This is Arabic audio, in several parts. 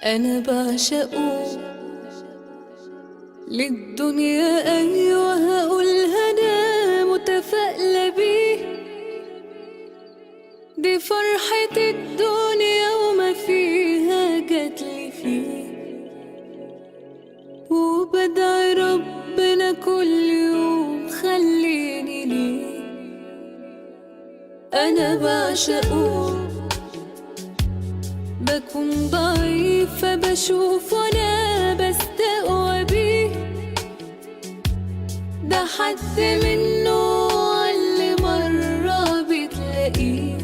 أنا بعشقه للدنيا، أيوة هقولها أنا متفائلة بيه. دي فرحة الدنيا وما فيها جاتلي فيه، وبدعي ربنا كل يوم خليني ليه. أنا بعشقه، بكون ضعيفة بشوف وانا بستقوى بيه. ده حد منه اللي مرة بتلاقيه.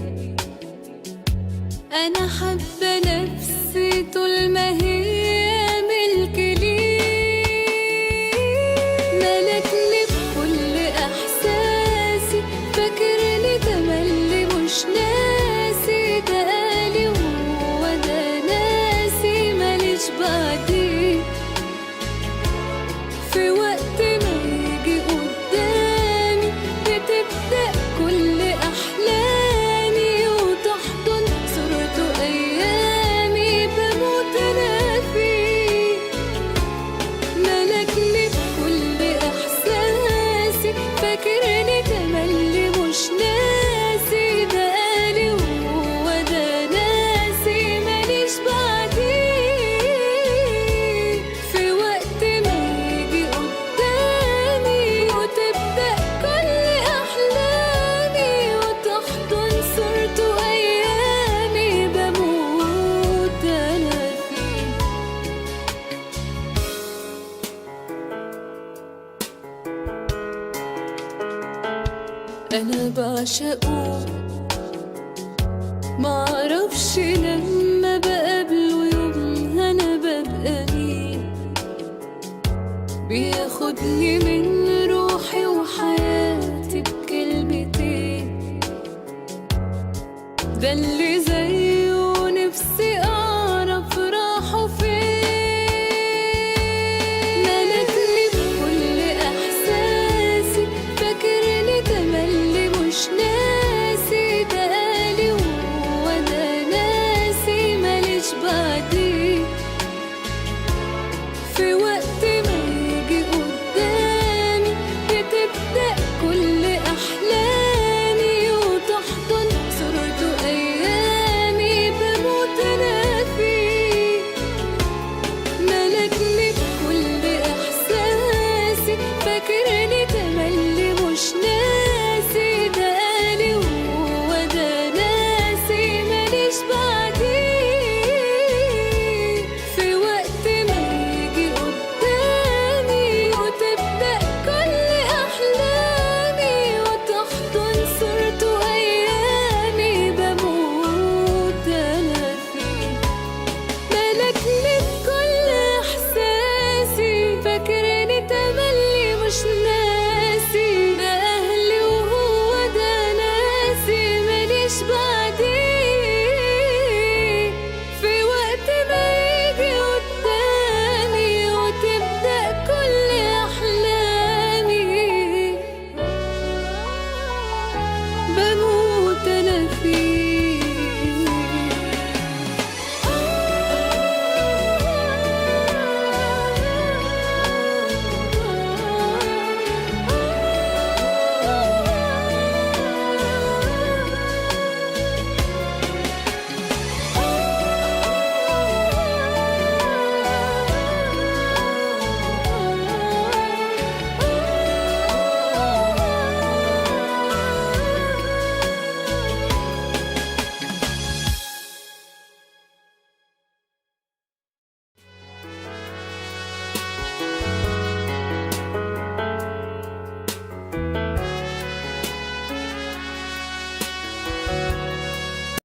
انا حابة نفسي طول ما هي ملك ليه. ملكني بكل احساسي، فاكرني تملي مش ناسي. ده قالي وهو ده ناسي ماليش بعديه. في وقت ما يجي قدامي بتبدأ كل أحلامي، وتحضن صورته أيامي بموت أنا فيه. ملكني بكل إحساسي، فاكرني تملي مش ناسي. ده قالي وهو ده ناسي ماليش بعديه. في وقت ما يجي قدامي وتبدأ كل أحلامي، وتحضن صورته أيامي بموت أنا فيه. أنا بعشقه، معرفش لما